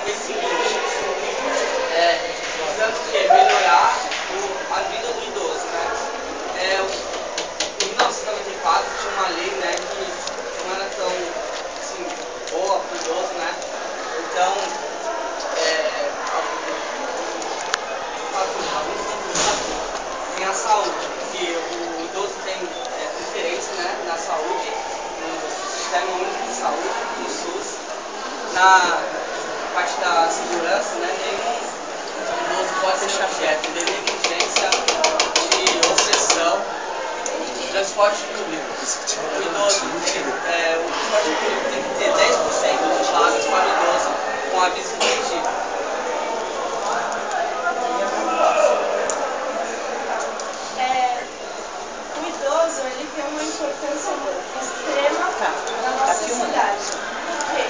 é o seguinte, visando o quê? Melhorar a vida do idoso, né? Em 1994 tinha uma lei, né, que não era tão, assim, boa para o idoso, né? Então, alguns pontos tem a saúde, que o idoso tem preferência, né, na saúde, no Sistema Único de Saúde, no SUS, na parte da segurança, né, nenhum idoso pode ser objeto de negligência, de obsessão, transporte público. O idoso, o transporte público tem que ter 10% de vagas para o idoso com aviso impeditivo. O idoso, ele tem uma importância extrema na nossa sociedade. Por quê?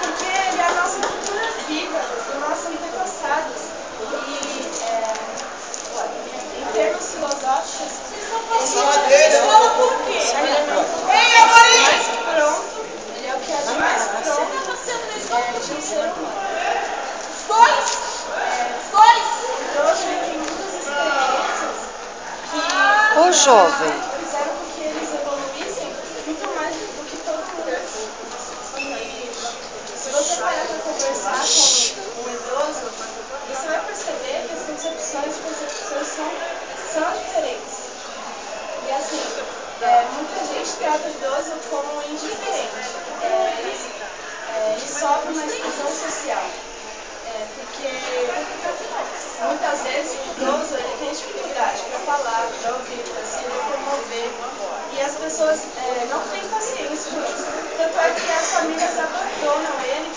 Porque ele é a nossa cultura viva, dos nossos antepassados. E, em termos filosóficos, ele é o que há de mais pronto de um ser humano. O idoso, ele tem muitas experiências Ô jovem, fizeram com que eles evoluíssem muito mais do que todo mundo. E se você parar para conversar com um idoso, você vai perceber que as concepções e percepções são diferentes. E assim, muita gente trata o idoso como indiferente. Ele sofre uma exclusão social. Porque muitas vezes o idoso ele tem dificuldade para falar, para ouvir, para se locomover. E as pessoas não têm paciência com isso. Tanto é que as famílias abandonam ele